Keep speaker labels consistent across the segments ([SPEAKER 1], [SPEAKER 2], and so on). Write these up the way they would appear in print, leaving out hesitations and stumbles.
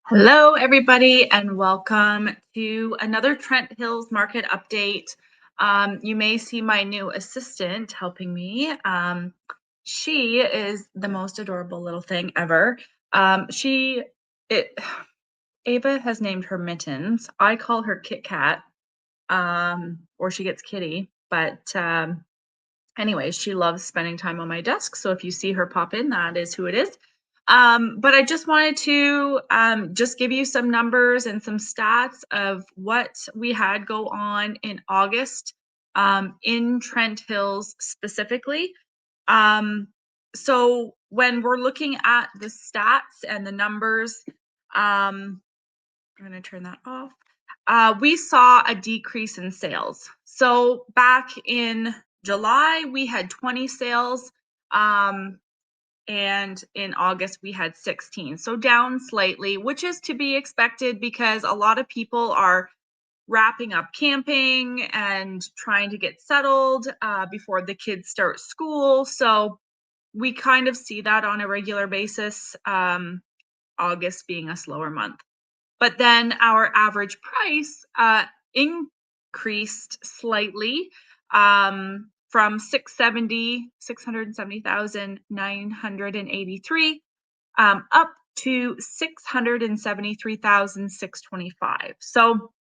[SPEAKER 1] Hello, everybody, and welcome to another Trent Hills market update. You may see my new assistant helping me. She is the most adorable little thing ever. She, it, Ava has named her Mittens. I call her Kit Kat, or she gets Kitty. But anyway, she loves spending time on my desk. So if you see her pop in, that is who it is. But I just wanted to just give you some numbers and some stats of what we had go on in August in Trent Hills specifically. Um, so when we're looking at the stats and the numbers, I'm going to turn that off. We saw a decrease in sales. So back in July, we had 20 sales. And in August, we had 16. So down slightly, which is to be expected because a lot of people are wrapping up camping and trying to get settled before the kids start school. So we kind of see that on a regular basis, August being a slower month. But then our average price increased slightly from 670,983 up to 673,625. So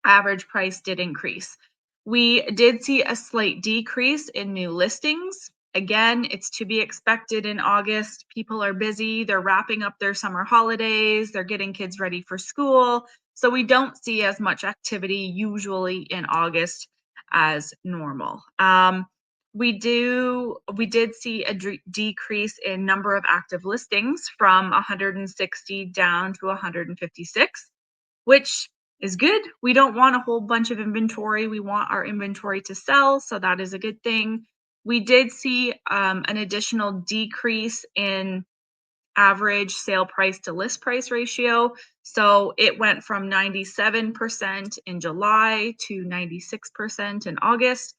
[SPEAKER 1] average price did increase. We did see a slight decrease in new listings. Again, it's to be expected in August. People are busy, they're wrapping up their summer holidays, they're getting kids ready for school. So we don't see as much activity usually in August as normal. We did see a decrease in number of active listings from 160 down to 156, which is good. We don't want a whole bunch of inventory. We want our inventory to sell, so that is a good thing. We did see an additional decrease in average sale price to list price ratio. So it went from 97% in July to 96% in August.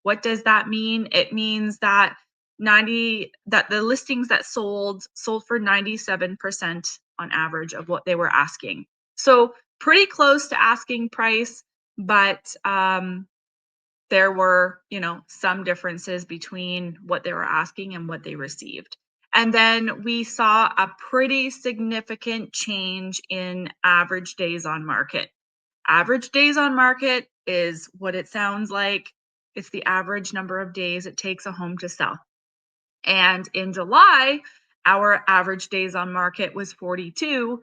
[SPEAKER 1] What does that mean? It means that the listings that sold for 97% on average of what they were asking. So pretty close to asking price, but there were, some differences between what they were asking and what they received. And then we saw a pretty significant change in average days on market. Average days on market is what it sounds like. It's the average number of days it takes a home to sell. And in July, our average days on market was 42.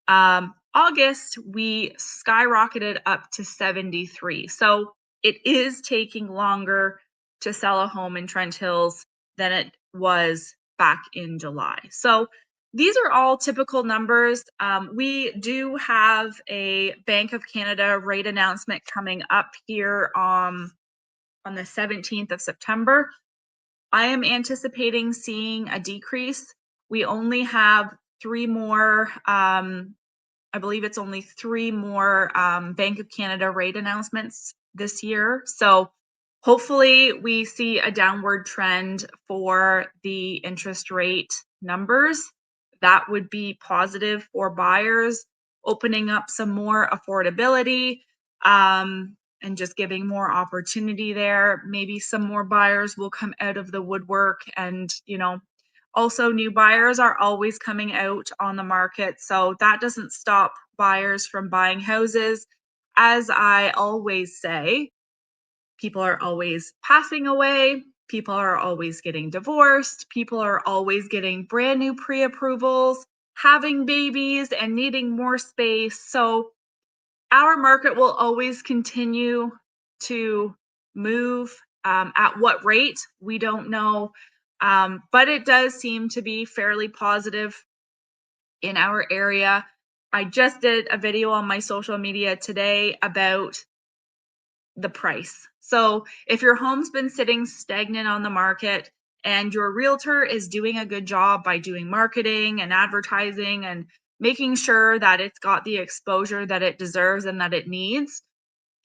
[SPEAKER 1] August, we skyrocketed up to 73. So it is taking longer to sell a home in Trent Hills than it was back in July. So these are all typical numbers. We do have a Bank of Canada rate announcement coming up here on the 17th of September. I am anticipating seeing a decrease. We only have three more, I believe it's only three more Bank of Canada rate announcements this year. So hopefully we see a downward trend for the interest rate numbers. That would be positive for buyers, opening up some more affordability. And just giving more opportunity there. Maybe some more buyers will come out of the woodwork, and also new buyers are always coming out on the market. So that doesn't stop buyers from buying houses. As I always say, people are always passing away. People are always getting divorced. People are always getting brand new pre-approvals, having babies and needing more space. So our market will always continue to move. At what rate, we don't know. But it does seem to be fairly positive in our area. I just did a video on my social media today about the price. So if your home's been sitting stagnant on the market and your realtor is doing a good job by doing marketing and advertising and making sure that it's got the exposure that it deserves and that it needs,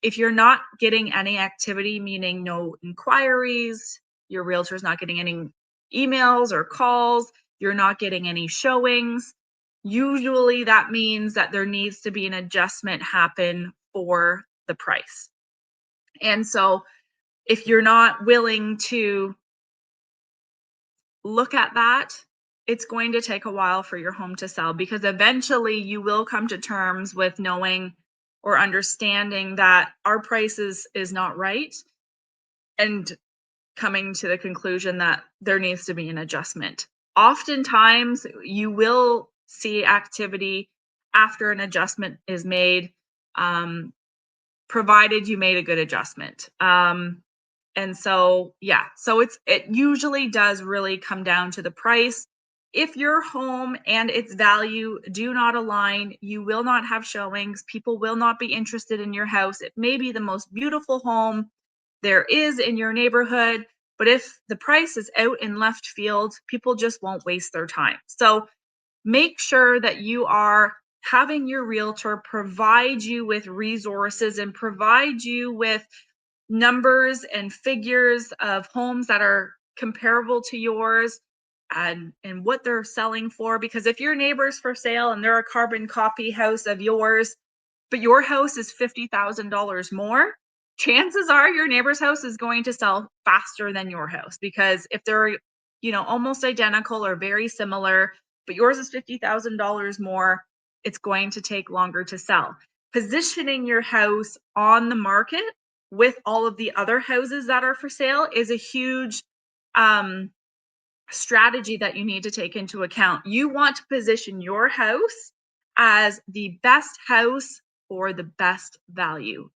[SPEAKER 1] if you're not getting any activity, meaning no inquiries, your realtor's not getting any emails or calls, you're not getting any showings, usually that means that there needs to be an adjustment happen for the price. And so if you're not willing to look at that, it's going to take a while for your home to sell, because eventually you will come to terms with knowing or understanding that our price is not right, and coming to the conclusion that there needs to be an adjustment. Oftentimes, you will see activity after an adjustment is made, um, provided you made a good adjustment. And so, yeah, so it usually does really come down to the price. If your home and its value do not align, you will not have showings. People will not be interested in your house. It may be the most beautiful home there is in your neighborhood, but if the price is out in left field, people just won't waste their time. So make sure that you are having your realtor provide you with resources and provide you with numbers and figures of homes that are comparable to yours, and what they're selling for. Because if your neighbor's for sale and they're a carbon copy house of yours, but your house is $50,000 more, chances are your neighbor's house is going to sell faster than your house, because if they're, almost identical or very similar, but yours is $50,000 more, it's going to take longer to sell. Positioning your house on the market with all of the other houses that are for sale is a huge strategy that you need to take into account. You want to position your house as the best house for the best value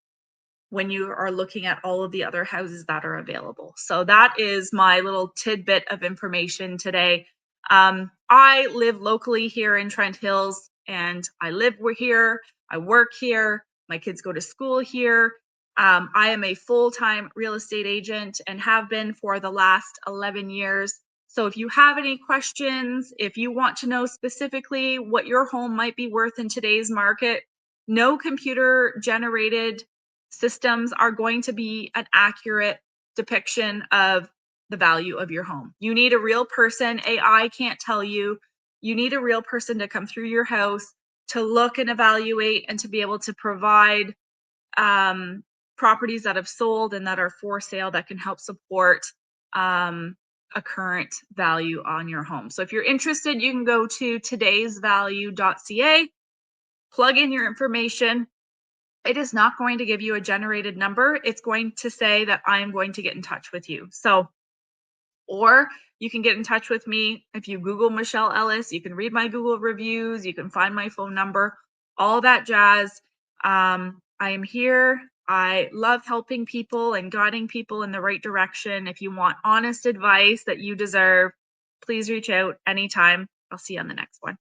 [SPEAKER 1] when you are looking at all of the other houses that are available. So that is my little tidbit of information today. I live locally here in Trent Hills, and I live here, I work here, my kids go to school here. I am a full-time real estate agent and have been for the last 11 years. So if you have any questions, if you want to know specifically what your home might be worth in today's market, no computer generated systems are going to be an accurate depiction of the value of your home. You need a real person. AI can't tell you. You need a real person to come through your house to look and evaluate and to be able to provide properties that have sold and that are for sale that can help support a current value on your home. So if you're interested, you can go to todaysvalue.ca, plug in your information. It is not going to give you a generated number. It's going to say that I'm going to get in touch with you. So, or you can get in touch with me if you Google Michelle Ellis. You can read my Google reviews. You can find my phone number, all that jazz. I am here. I love helping people and guiding people in the right direction. If you want honest advice that you deserve, please reach out anytime. I'll see you on the next one.